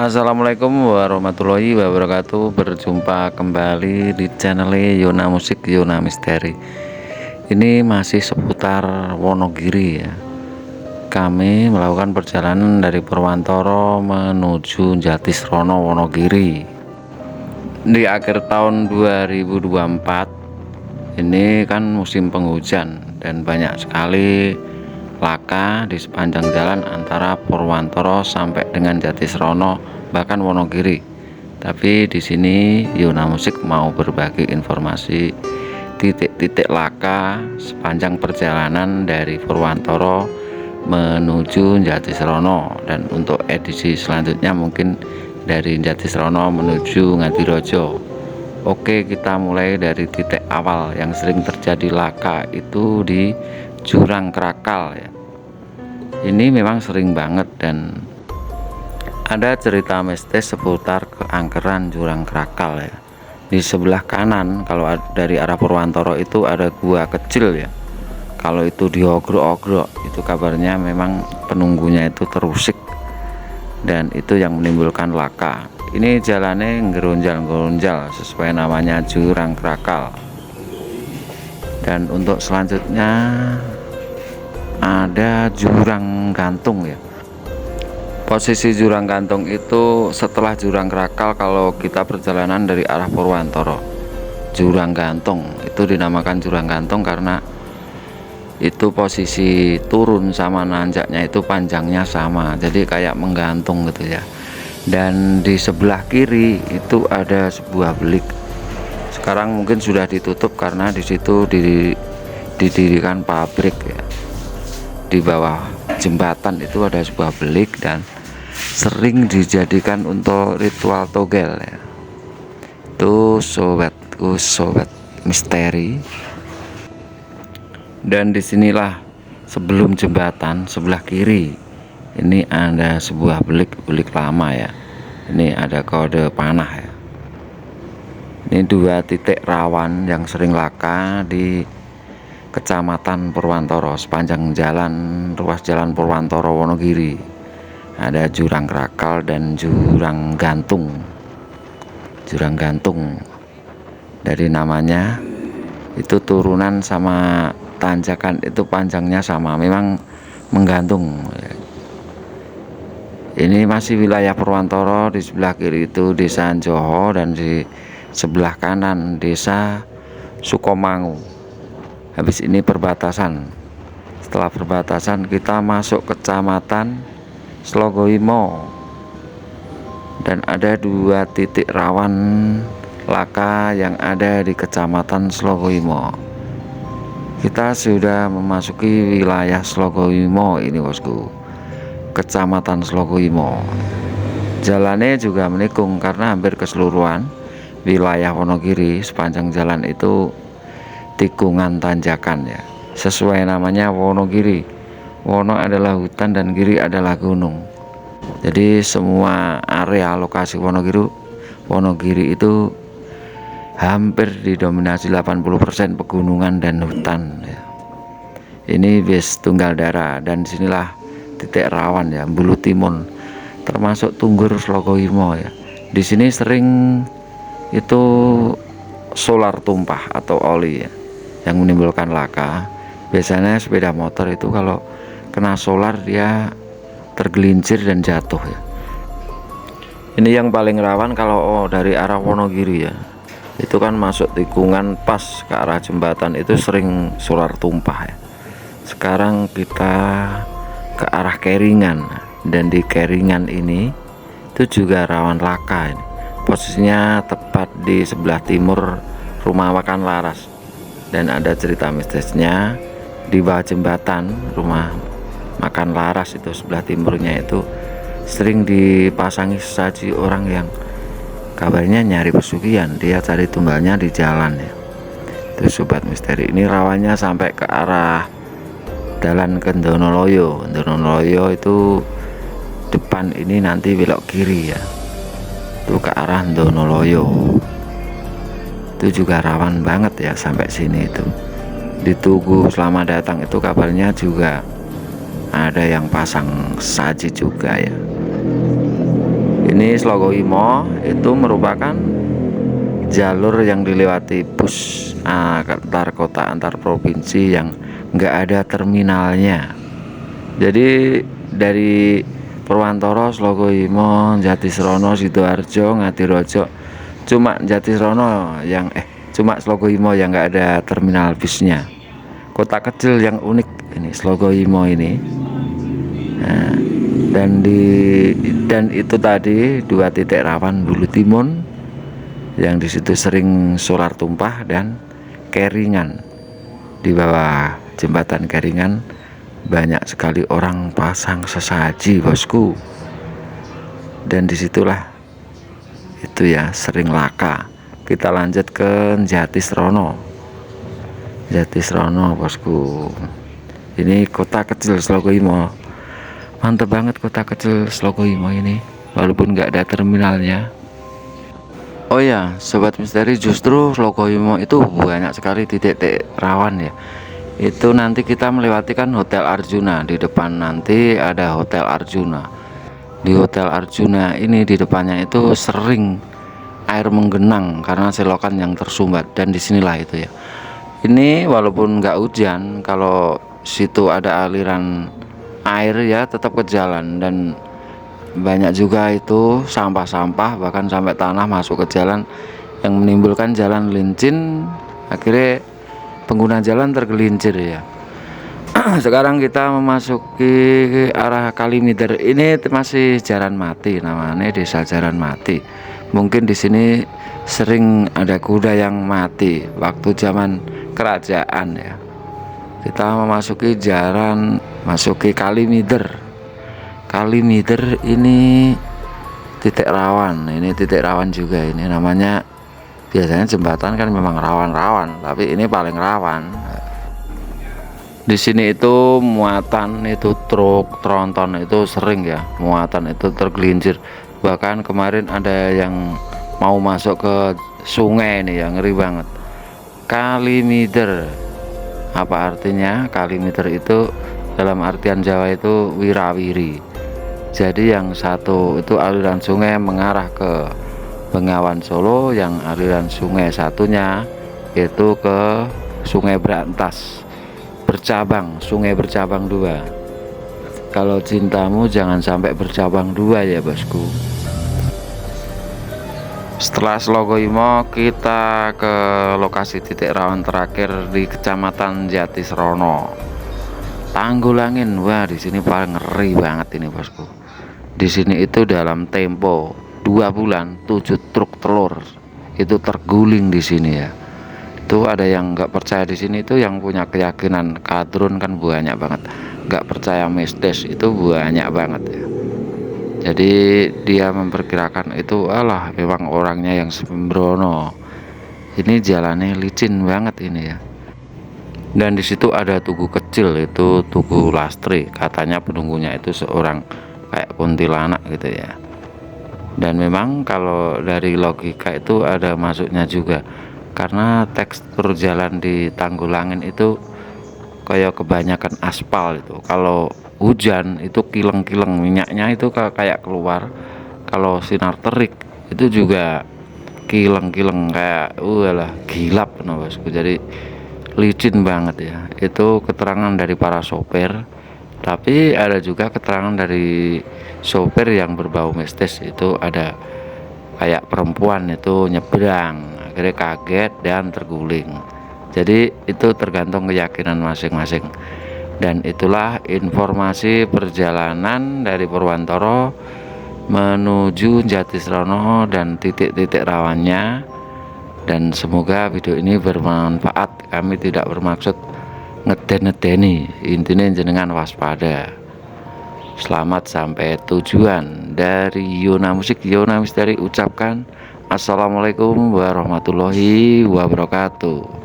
Assalamualaikum warahmatullahi wabarakatuh. Berjumpa kembali di channel Yona Musik Yona Misteri. Ini masih seputar Wonogiri ya. Kami melakukan perjalanan dari Purwantoro menuju Jatisrono Wonogiri. Di akhir tahun 2024 ini kan musim penghujan dan banyak sekali laka di sepanjang jalan antara Purwantoro sampai dengan Jatisrono bahkan Wonogiri. Tapi di sini Yona Musik mau berbagi informasi titik-titik laka sepanjang perjalanan dari Purwantoro menuju Jatisrono, dan untuk edisi selanjutnya mungkin dari Jatisrono menuju Ngadirojo. Oke, kita mulai dari titik awal yang sering terjadi laka itu di Jurang Krakal ya. Ini memang sering banget dan ada cerita mistis seputar keangkeran Jurang Krakal ya. Di sebelah kanan kalau dari arah Purwantoro itu ada gua kecil ya. Kalau itu diogrok-ogrok itu kabarnya memang penunggunya itu terusik dan itu yang menimbulkan laka. Ini jalannya ngeronjal-ngeronjal sesuai namanya Jurang Krakal. Dan untuk selanjutnya ada Jurang Gantung ya. Posisi Jurang Gantung itu setelah Jurang Krakal kalau kita perjalanan dari arah Purwantoro. Jurang Gantung itu dinamakan Jurang Gantung karena itu posisi turun sama nanjaknya itu panjangnya sama, jadi kayak menggantung gitu ya. Dan di sebelah kiri itu ada sebuah belik. Sekarang mungkin sudah ditutup karena di situ didirikan pabrik ya. Di bawah jembatan itu ada sebuah belik dan sering dijadikan untuk ritual togel ya. Itu sobat misteri. Dan disinilah sebelum jembatan sebelah kiri ini ada sebuah belik lama ya. Ini ada kode panah ya. Ini dua titik rawan yang sering laka di Kecamatan Purwantoro sepanjang ruas jalan Purwantoro Wonogiri. Ada Jurang Krakal dan Jurang Gantung. Jurang Gantung dari namanya itu turunan sama tanjakan itu panjangnya sama, memang menggantung. Ini masih wilayah Purwantoro. Di sebelah kiri itu Desa Joho dan di sebelah kanan Desa Sukomangu. Habis ini perbatasan. Setelah perbatasan kita masuk Kecamatan Slogoimo dan ada dua titik rawan laka yang ada di Kecamatan Slogoimo. Kita sudah memasuki wilayah Slogoimo ini bosku. Kecamatan Slogoimo. Jalannya juga menikung karena hampir keseluruhan wilayah Wonogiri sepanjang jalan itu tikungan tanjakan ya. Sesuai namanya Wonogiri. Wono adalah hutan dan giri adalah gunung. Jadi semua area lokasi Wonogiri itu hampir didominasi 80% pegunungan dan hutan ya. Ini bis tunggal darah dan disinilah titik rawan ya, Bulu Timun termasuk Tunggur Slogoimo ya. Di sini sering itu solar tumpah atau oli ya yang menimbulkan laka. Biasanya sepeda motor itu kalau kena solar dia tergelincir dan jatuh ya. Ini yang paling rawan kalau dari arah Wonogiri ya. Itu kan masuk tikungan pas ke arah jembatan itu sering solar tumpah ya. Sekarang kita ke arah Keringan dan di Keringan ini itu juga rawan laka ini. Posisinya tepat di sebelah timur rumah makan Laras dan ada cerita mistisnya di bawah jembatan rumah makan Laras itu sebelah timurnya itu sering dipasangi sesaji orang yang kabarnya nyari pesugihan, dia cari tumbalnya di jalan ya. Itu sobat misteri, ini rawannya sampai ke arah Dalan Kendonoloyo. Kendonoloyo itu depan ini nanti belok kiri ya, itu ke arah Donoloyo. Itu juga rawan banget ya sampai sini itu. Di Tugu Selamat Datang itu kabarnya juga ada yang pasang saji juga ya. Ini Slogoimo itu merupakan jalur yang dilewati bus antar kota antar provinsi yang nggak ada terminalnya. Jadi dari Purwantoro, Slogoimo, Jatisrono, Sidoarjo, Ngadirojo, cuma Jatisrono yang cuma Slogoimo yang nggak ada terminal busnya. Kota kecil yang unik ini Slogoimo ini. Nah, dan itu tadi 2 titik rawan Bulu Timun yang disitu sering solar tumpah dan Keringan. Di bawah jembatan Keringan banyak sekali orang pasang sesaji, bosku. Dan disitulah itu ya sering laka. Kita lanjut ke Jatisrono, bosku. Ini kota kecil Slogoimo, mantep banget kota kecil Slogoimo ini, walaupun nggak ada terminalnya. Oh ya, sobat misteri, justru Slogoimo itu banyak sekali titik-titik rawan ya. Itu nanti kita melewati kan Hotel Arjuna. Di depan nanti ada Hotel Arjuna. Di Hotel Arjuna ini di depannya itu sering air menggenang karena selokan yang tersumbat, dan disinilah itu ya. Ini walaupun nggak hujan, kalau situ ada aliran air ya tetap ke jalan, dan banyak juga itu sampah-sampah bahkan sampai tanah masuk ke jalan yang menimbulkan jalan licin, akhirnya pengguna jalan tergelincir ya. Sekarang kita memasuki arah Kalimider. Ini masih Jaran Mati, namanya Desa Jaran Mati. Mungkin di sini sering ada kuda yang mati waktu zaman kerajaan ya. Kita memasuki masuki Kalimider. Kalimider ini titik rawan. Ini titik rawan juga ini, namanya biasanya jembatan kan memang rawan-rawan, tapi ini paling rawan. Di sini itu muatan itu truk tronton itu sering ya, muatan itu tergelincir. Bahkan kemarin ada yang mau masuk ke sungai ini yang ngeri banget. Kalimider, apa artinya? Kalimider itu dalam artian Jawa itu wirawiri. Jadi yang satu itu aliran sungai mengarah ke Bengawan Solo, yang aliran sungai satunya itu ke Sungai Brantas bercabang, sungai bercabang 2. Kalau cintamu jangan sampai bercabang 2 ya, bosku. Setelah Slogoimo kita ke lokasi titik rawan terakhir di Kecamatan Jatisrono, Tanggulangin. Wah, di sini paling ngeri banget ini, bosku. Di sini itu dalam tempo 2 bulan 7 truk telur itu terguling di sini ya. Itu ada yang nggak percaya di sini, itu yang punya keyakinan kadrun kan banyak banget, nggak percaya mistis itu banyak banget ya. Jadi dia memperkirakan itu alah memang orangnya yang sembrono. Ini jalannya licin banget ini ya. Dan di situ ada tugu kecil, itu Tugu Lastri. Katanya penunggunya itu seorang kayak kuntilanak gitu ya. Dan memang kalau dari logika itu ada masuknya juga, karena tekstur jalan di Tanggulangin itu kayak kebanyakan aspal itu. Kalau hujan itu kileng-kileng, minyaknya itu kayak keluar. Kalau sinar terik itu juga kileng-kileng, kayak lah gilap no, bosku. Jadi licin banget ya. Itu keterangan dari para sopir, tapi ada juga keterangan dari sopir yang berbau mistis. Itu ada kayak perempuan itu nyebrang, akhirnya kaget dan terguling. Jadi itu tergantung keyakinan masing-masing. Dan itulah informasi perjalanan dari Purwantoro menuju Jatisrono dan titik-titik rawannya. Dan semoga video ini bermanfaat. Kami tidak bermaksud ngeden-ngedeni, intinya jenengan waspada. Selamat sampai tujuan. Dari Yona Musik, Yona Misteri ucapkan assalamualaikum warahmatullahi wabarakatuh.